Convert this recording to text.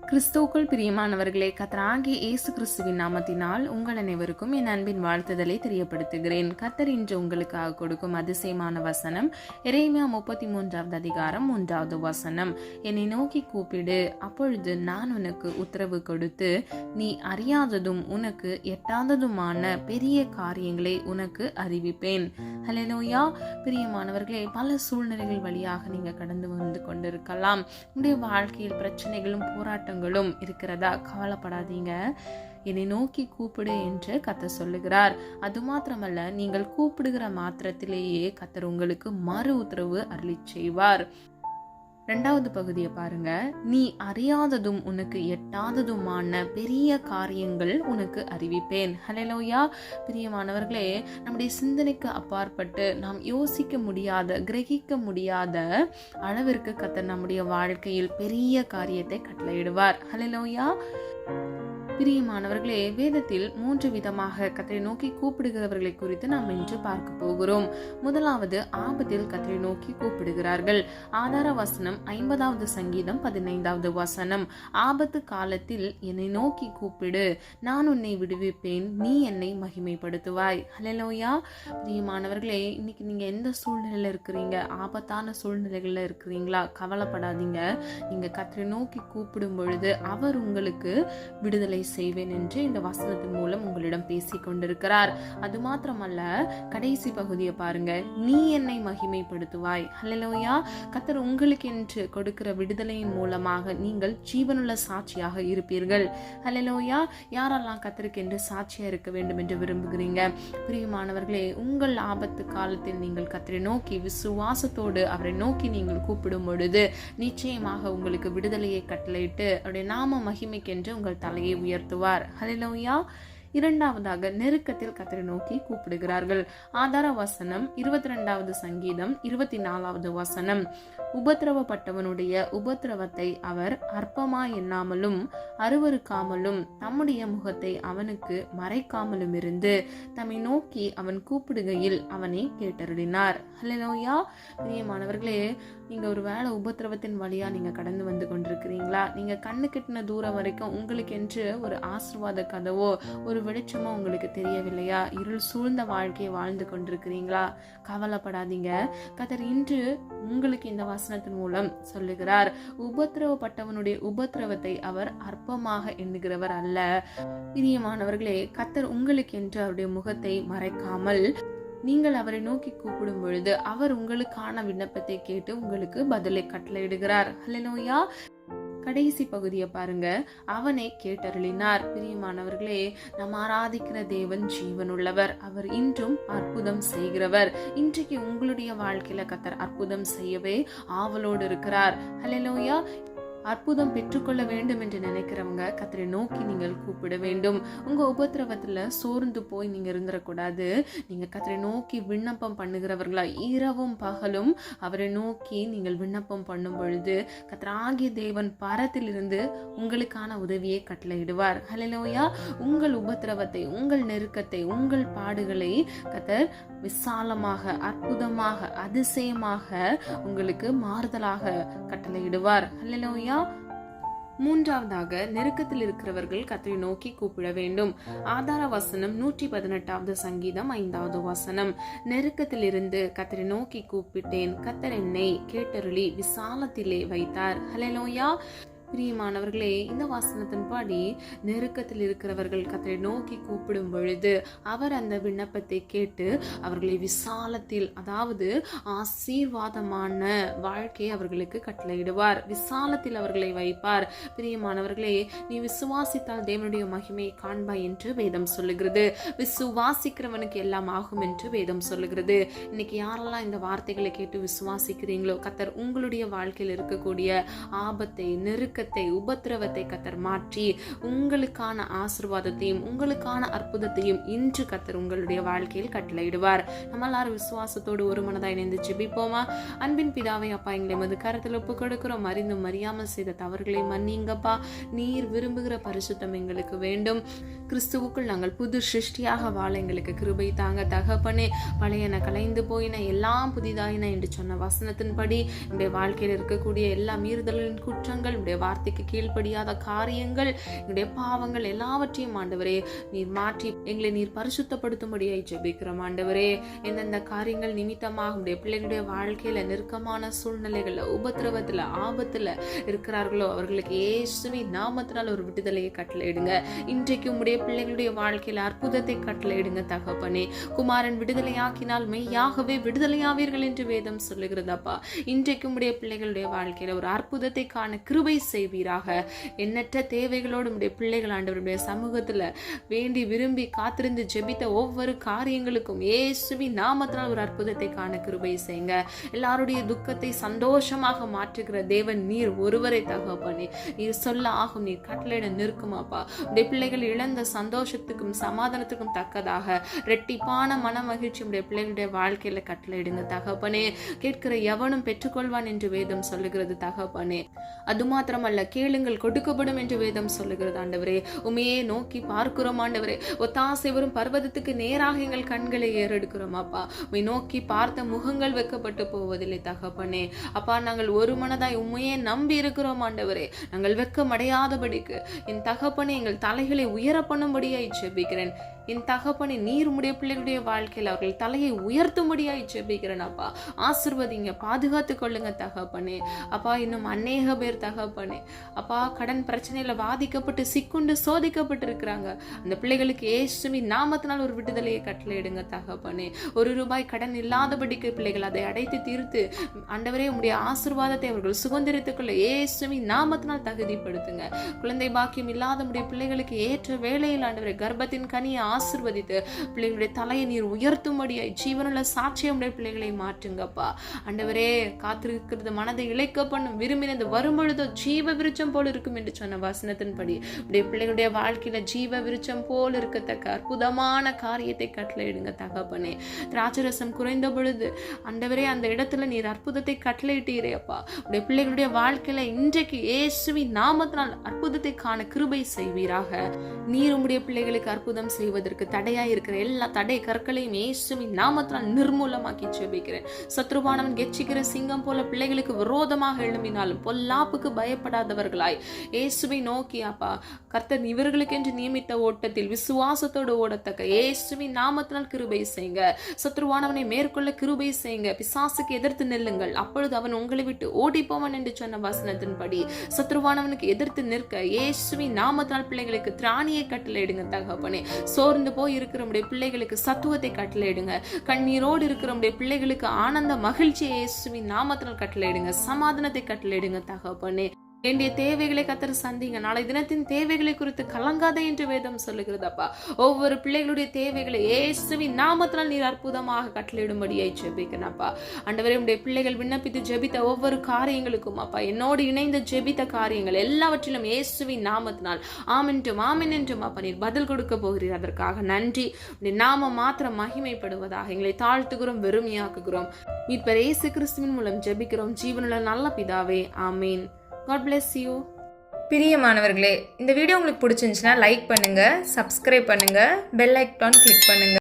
கிறிஸ்துவுக்குள் பிரியமானவர்களே, கர்த்தராகிய இயேசு கிறிஸ்துவின் நாமத்தினால் உங்கள் அனைவருக்கும் என் அன்பின் வாழ்த்துதலை தெரியப்படுத்துகிறேன். கர்த்தர் இன்று உங்களுக்காக கொடுக்கும் அதிசயமான வசனம் எரேமியா 33வது அதிகாரம் 1வது வசனம். என்னை நோக்கி கூப்பிடு, அப்பொழுது நான் உனக்கு உத்தரவு கொடுத்து நீ அறியாததும் உனக்கு எட்டாததுமான பெரிய காரியங்களை உனக்கு அறிவிப்பேன். ஹல்லேலூயா. பிரியமானவர்களே, பல சூழ்நிலைகள் வழியாக நீங்க கடந்து வந்து கொண்டிருக்கலாம். உங்களுடைய வாழ்க்கையில் பிரச்சனைகளும் போராட்டங்களும் இருக்கிறதா? கவலைப்படாதீங்க. என்னை நோக்கி கூப்பிடு என்று கர்த்தர் சொல்லுகிறார். அது மாத்திரமல்ல, நீங்கள் கூப்பிடுகிற மாத்திரத்திலேயே கர்த்தர் உங்களுக்கு மறு உத்தரவு அருளி செய்வார். 2வது பகுதியை பாருங்க. நீ அறியாததும் உனக்கு எட்டாததுமான பெரிய காரியங்கள் உனக்கு அறிவிப்பேன். ஹல்லேலூயா. பிரியமானவர்களே, நம்முடைய சிந்தனைக்கு அப்பாற்பட்டு நாம் யோசிக்க முடியாத, கிரகிக்க முடியாத அளவிற்கு கர்த்தர் நம்முடைய வாழ்க்கையில் பெரிய காரியத்தை கட்டளையிடுவார். ஹல்லேலூயா. பிரியமானவர்களே, வேதத்தில் 3 விதமாக கர்த்தரை நோக்கி கூப்பிடுகிறவர்களை குறித்து நாம் இன்று பார்க்க போகிறோம். முதலாவது, ஆபத்தில் கர்த்தரை நோக்கி கூப்பிடுகிறார்கள். ஆதார வசனம் 50வது சங்கீதம் 15வது வசனம். ஆபத்து காலத்தில் என்னை நோக்கி கூப்பிடு, நான் உன்னை விடுவிப்பேன், நீ என்னை மகிமைப்படுத்துவாய். ஹல்லேலூயா. பிரியமானவர்களே, இன்னைக்கு நீங்க எந்த சூழ்நிலையில இருக்கிறீங்க? ஆபத்தான சூழ்நிலைகள்ல இருக்கிறீங்களா? கவலைப்படாதீங்க. நீங்க கர்த்தரை நோக்கி கூப்பிடும் பொழுது அவர் உங்களுக்கு விடுதலை செய்வேன் என்று இந்த வசனத்தின் மூலம் உங்களிடம் பேசிக் கொண்டிருக்கிறார். அது மாத்திரமல்ல, கடைசி பகுதியை பாருங்க. நீ என்னை மகிமைப்படுத்துவாய். ஹல்லேலூயா. கர்த்தர் உங்களுக்கு என்று கொடுக்கிற விடுதலையின் மூலமாக நீங்கள் ஜீவனுள்ள சாட்சியாக இருப்பீர்கள். ஹல்லேலூயா. யாரெல்லாம் கர்த்தருக்கு என்று சாட்சியா இருக்க வேண்டும் என்று விரும்புகிறீங்க? பிரியமானவர்களே, உங்கள் ஆபத்து காலத்தில் நீங்கள் கர்த்தரை நோக்கி விசுவாசத்தோடு அவரை நோக்கி நீங்கள் கூப்பிடும் பொழுது நிச்சயமாக உங்களுக்கு விடுதலையை கட்டளையிட்டு அவருடைய நாம மகிமைக்கென்று உங்கள் தலையை உயர்த்துவார். ஹல்லேலூயா. 2வதாக, நெருக்கத்தில் கர்த்தரை நோக்கி கூப்பிடுகிறார்கள். ஆதார வசனம் 22வது சங்கீதம் 24வது வசனம். உபத்திரவப்பட்டவனுடைய உபத்திரவத்தை அவர் அற்பமாய் எண்ணாமலும் அருவருக்காமலும் தம்முடைய முகத்தை அவனுக்கு மறைக்காமலும் இருந்து தம்மை நோக்கி அவன் கூப்பிடுகையில் அவனை கேட்டருளினார். ஹல்லேலூயா. பிரியமானவர்களே, நீங்க ஒரு வேளை உபத்திரவத்தின் வழியா நீங்க கடந்து வந்து கொண்டிருக்கிறீங்களா? நீங்க கண்ணு கெட்டின தூரம் வரைக்கும் உங்களுக்கு என்று ஒரு ஆசீர்வாத கதவோ ஒரு வெளிச்சமோ உங்களுக்கு தெரியவில்லையா? இருள் சூழ்ந்த வாழ்க்கையை வாழ்ந்து கொண்டிருக்கிறீங்களா? கவலைப்படாதீங்க. கர்த்தர் இன்று உங்களுக்கு இந்த வசனத்தின் மூலம் சொல்லுகிறார். உபத்திரவப்பட்டவனுடைய உபத்திரவத்தை அவர் அற்பமாக எண்ணுகிறவர் அல்ல. பிரியமானவர்களே, கர்த்தர் உங்களுக்கு என்று அவருடைய முகத்தை மறைக்காமல் நீங்கள் அவரை நோக்கி கூப்பிடும் பொழுது அவர் உங்களுக்கான விண்ணப்பத்தை கேட்டு உங்களுக்கு பதிலை கட்டளையிடுகிறார். ஹல்லேலூயா. கடைசி பகுதியை பாருங்க. அவனை கேட்டருளினார். பிரியமானவர்களே, நாம் ஆராதிக்கிற தேவன் ஜீவனுள்ளவர். அவர் இன்றும் அற்புதம் செய்கிறவர். இன்றைக்கு உங்களுடைய வாழ்க்கையில கர்த்தர் அற்புதம் செய்யவே ஆவலோடு இருக்கிறார். ஹல்லேலூயா. அற்புதம் பெற்றுக்கொள்ள வேண்டும் என்று நினைக்கிறவங்க கர்த்தரை நோக்கி நீங்கள் கூப்பிட வேண்டும். உங்க உபத்திரவத்துல சோர்ந்து போய் நீங்க இருந்துடக்கூடாது. நீங்க கர்த்தரை நோக்கி விண்ணப்பம் பண்ணுகிறவர்களா இரவும் பகலும் அவரை நோக்கி நீங்கள் விண்ணப்பம் பண்ணும் பொழுது கர்த்தராகிய தேவன் பரத்திலிருந்து உங்களுக்கான உதவியை கட்டளையிடுவார். ஹல்லேலூயா. உங்கள் உபத்திரவத்தை, உங்கள் நெருக்கத்தை, உங்கள் பாடுகளை கர்த்தர் விசாலமாக, அற்புதமாக, அதிசயமாக உங்களுக்கு மாறுதலாக கட்டளையிடுவார். ஹல்லேலூயா. 3வதாக, நெருக்கத்தில் இருக்கிறவர்கள் கர்த்தரை நோக்கி கூப்பிட வேண்டும். ஆதார வசனம் 118வது சங்கீதம் 5வது வசனம். நெருக்கத்தில் இருந்து கர்த்தரை நோக்கி கூப்பிட்டேன், கர்த்தர் என்னை கேட்டருளி விசாலத்திலே வைத்தார். ஹல்லேலூயா. பிரியமானவர்களே, இந்த வசனத்தின்படி நெருக்கத்தில் இருக்கிறவர்கள் கர்த்தரை நோக்கி கூப்பிடும் பொழுது அவர் அந்த விண்ணப்பத்தை கேட்டு அவர்களை விசாலத்தில், அதாவது ஆசீர்வாதமான வாழ்க்கையை அவர்களுக்கு கட்டளையிடுவார். விசாலத்தில் அவர்களை வைப்பார். பிரியமானவர்களே, நீ விசுவாசித்தால் தேவனுடைய மகிமையை காண்பாய் என்று வேதம் சொல்லுகிறது. விசுவாசிக்கிறவனுக்கு எல்லாம் ஆகும் என்று வேதம் சொல்லுகிறது. இன்னைக்கு யாரெல்லாம் இந்த வார்த்தைகளை கேட்டு விசுவாசிக்கிறீங்களோ கர்த்தர் உங்களுடைய வாழ்க்கையில் இருக்கக்கூடிய ஆபத்தை, நெருக்கத்தை, உபத்திரவத்தை கர்த்தர் மாற்றி உங்களுக்கான ஆசீர்வாதத்தையும் உங்களுக்கான அற்புதத்தையும் இன்று கர்த்தர் உங்களுடைய வாழ்க்கையில் கட்டளையிடுவார். நம்ம எல்லாரும் விசுவாசத்தோடு ஒரு மனதாய் இணைந்து ஜெபிப்போமா? அன்பின் பிதாவே, அப்பா, எங்களை எமது கரத்தில் ஒப்பு கொடுக்கிறோம். அறிந்தும் அறியாமல் செய்த தவறுகளை மன்னிங்கப்பா. நீர் விரும்புகிற பரிசுத்தம் எங்களுக்கு வேண்டும். கிறிஸ்துவுக்குள் நாங்கள் புது சிருஷ்டியாக வாழ எங்களுக்கு கிருபை தாங்க தகப்பனே. பழையன கலைந்து போயின, எல்லாம் புதிதாயின என்று சொன்ன வசனத்தின்படி என்னுடைய வாழ்க்கையில் இருக்கக்கூடிய எல்லா மீறுதலின் குற்றங்கள் உடைய வார்த்தைக்கு கீழ்ப்படியாத காரியங்கள், எங்களுடைய பாவங்கள் எல்லாவற்றையும் ஆண்டவரே நீர் மாற்றி எங்களை நீர் பரிசுத்தப்படுத்தும்படியாய் ஜெபிக்கிறோம் ஆண்டவரே. எந்தெந்த காரியங்கள் நிமித்தமாக உடைய பிள்ளைகளுடைய வாழ்க்கையில நெருக்கமான சூழ்நிலைகள்ல, உபத்திரவத்துல, ஆபத்துல இருக்கிறார்களோ அவர்களுக்கு இயேசுவின் நாமத்தினால் ஒரு விடுதலையை கட்டளையிடுங்க. இன்றைக்கு உம்முடைய பிள்ளைகளுடைய வாழ்க்கையில அற்புதத்தை கட்டளையிடுங்க தகப்பனே. குமாரன் விடுதலையாக்கினால் மெய்யாகவே விடுதலையாவீர்கள் என்று வேதம் சொல்லுகிறதப்பா. இன்றைக்கு உம்முடைய பிள்ளைகளுடைய வாழ்க்கையில ஒரு அற்புதத்தை காண கிருபை செய்வீராக. எண்ணற்ற தேவைகளோடு உம்முடைய பிள்ளைகள் ஆண்டவருடைய சமூகத்துல வேண்டி விரும்பி காத்திருந்து ஜெபித்த ஒவ்வொரு காரியங்களுக்கும் இயேசுவின் நாமத்தினால் ஒரு அற்புதத்தை காண கிருபை செய்யுங்க. எல்லாருடைய துக்கத்தை சந்தோஷமாக மாற்றுகிற தேவன் நீர் ஒருவரை தகப்பனே. நீர் சொல்ல ஆகும், நீர் கட்டளையிட நிற்குமாப்பா. உடைய பிள்ளைகள் இழந்த சந்தோஷத்துக்கும் சமாதானத்துக்கும் தக்கதாக ரெட்டிப்பான மன மகிழ்ச்சி உடைய பிள்ளைகளுடைய வாழ்க்கையில கட்டளையிடுங்க தகப்பனே. கேட்கிற எவனும் பெற்றுக்கொள்வான் என்று வேதம் சொல்லுகிறது தகப்பனே. அது மாத்திரமல்ல, கேளுங்கள் கொடுக்கப்படும் என்று வேதம் சொல்லுகிறது ஆண்டவரே. உமையே நோக்கி பார்க்கிறோம் ஆண்டவரே. ஒத்தாசை வரும் பர்வதத்துக்கு நேராக எங்கள் கண்களை ஏறெடுக்கிறோம் அப்பா. உம்மை நோக்கி பார்த்த முகங்கள் வெக்கப்பட்டு போவதில்லை தகப்பனே. அப்பா, நாங்கள் ஒரு மனதாய் உண்மையே நம்பி இருக்கிறோம் ஆண்டவரே. நாங்கள் வெக்கமடையாதபடிக்கு என் தகப்பனே எங்கள் தலைகளை உயர பண்ணும்படியாய் ஜெபிக்கிறேன். என் தகப்பனே, நீர் உடைய பிள்ளைகளுடைய வாழ்க்கையில் அவர்கள் தலையை உயர்த்தும்படியாய் ஜெபிக்கிறேன் அப்பா. ஆசீர்வதிங்க, பாதுகாத்து கொள்ளுங்க தகப்பனே. அப்பா, இன்னும் அநேக பேர் தகப்பனே அப்பா கடன் பிரச்சனையில வாதிக்கப்பட்டு சிக்குண்டு சோதிக்கப்பட்டு இருக்கிறாங்க. அந்த பிள்ளைகளுக்கு இயேசுவின் நாமத்தினால் ஒரு விடுதலையை கட்டளையிடுங்க தகப்பனே. ₹1 கடன் இல்லாதபடிக்கு பிள்ளைகள் அதை அடைத்து தீர்த்து ஆண்டவரே உம்முடைய ஆசீர்வாதத்தை அவர்கள் சுதந்திரித்துக் கொள்ள இயேசுவின் நாமத்தினால் தகுதிப்படுத்துங்க. குழந்தை பாக்கியம் இல்லாத உம்முடைய பிள்ளைகளுக்கு ஏற்ற வேளையில் ஆண்டவரே கர்ப்பத்தின் கனியை ஆசீர்வதித்து பிள்ளைகளுடைய தலையை நீர் உயர்த்தும்படியாய் ஜீவனுள்ள சாட்சியமுடைய பிள்ளைகளை மாற்றுங்கப்பா. ஆண்டவரே, காத்திருக்கிறது மனதை இழைக்க பண்ணும், விரும்பினது வரும்பொழுதோ ஜீவ விருட்சம் போல் இருக்கும் என்று சொன்ன வசனத்தின்படி உடைய பிள்ளைகளுடைய வாழ்க்கையில ஜீவ விருட்சம் போல் இருக்கத்தக்க அற்புதமான காரியத்தை கட்டளையிடுங்க தகப்பனே. திராட்சரசம் குறைந்த பொழுது ஆண்டவரே அந்த இடத்துல நீர் அற்புதத்தை கட்டளையிட்டீரே அப்பா. உடைய பிள்ளைகளுடைய வாழ்க்கையில இன்றைக்கு இயேசுவின் நாமத்தினால் அற்புதத்தை காண கிருபை செய்வீராக. நீர் உம்முடைய பிள்ளைகளுக்கு அற்புதம் செய்வதற்கு தடையாய் இருக்கிற எல்லா தடை கற்களையும் இயேசுவின் நாமத்தினால் நிர்மூலமாக்கி ஜெபிக்கிறேன். சத்ருவானவன் கெச்சிக்கிற சிங்கம் போல பிள்ளைகளுக்கு விரோதமாக எழும்பினாலும் பொல்லாப்புக்கு பயப்படாதவர்களாய் இயேசுவை நோக்கி அப்பா கர்த்தர் இவர்களுக்கு என்று நியமித்த ஓட்டத்தில் விசுவாசத்தோடு ஓடத்தக்க இயேசுவின் நாமத்தினால் கிருபை செய்யுங்க. சத்ருவானவனை மேற்கொள்ள கிருபை செய்யுங்க. பிசாசுக்கு எதிர்த்து நெல்லுங்கள், அப்பொழுது அவன் உங்களை விட்டு ஓடி போவான் என்று சொன்ன வசனத்தின்படி சத்ருவானவனுக்கு எதிர்த்து நிற்க இயேசுவின் நாமத்தினால் பிள்ளைகளுக்கு திராணியை கட்டளையிடுங்க தகப்பனே. சோர்ந்து போய் இருக்கிற பிள்ளைகளுக்கு சத்துவத்தை கட்டளையிடுங்க. கண்ணீரோடு இருக்கிற பிள்ளைகளுக்கு ஆனந்த மகிழ்ச்சியை இயேசுவின் நாமத்தினால் கட்டளையிடுங்க. சமாதானத்தை கட்டளையிடுங்க தகப்பனே. வேண்டிய தேவைகளை கத்தர் சந்திங்க. நாளை தினத்தின் தேவைகளை குறித்து கலங்காதே என்று வேதம் சொல்லுகிறதப்பா. ஒவ்வொரு பிள்ளைகளுடைய தேவைகளை இயேசுவின் நாமத்தினால் நீர் அற்புதமாக கட்டளையிடும்படியாய் ஜெபிக்கிறேன்ப்பா. ஆண்டவரே, உடைய பிள்ளைகள் விண்ணப்பித்து ஜெபித்த ஒவ்வொரு காரியங்களுக்கும் அப்பா என்னோடு இணைந்த ஜெபித்த காரியங்கள் எல்லாவற்றிலும் இயேசுவின் நாமத்தினால் ஆமென்றும் ஆமென் என்றும் அப்பா நீர் பதில் கொடுக்க போகிறீர். அதற்காக நன்றி. உடைய நாமம் மாத்திரம் மகிமைப்படுவதாக. எங்களை தாழ்த்துகிறோம், வெறுமையாக்குகிறோம். மீட்பர் இயேசு கிறிஸ்துவின் மூலம் ஜெபிக்கிறோம் ஜீவனுள்ள நல்ல பிதாவே, ஆமீன். God bless you. பிரியமானவர்களே, இந்த வீடியோ உங்களுக்கு பிடிச்சிருந்துச்சுன்னா லைக் பண்ணுங்க, சப்ஸ்கிரைப் பண்ணுங்க, பெல் ஐக்கான் கிளிக் பண்ணுங்க.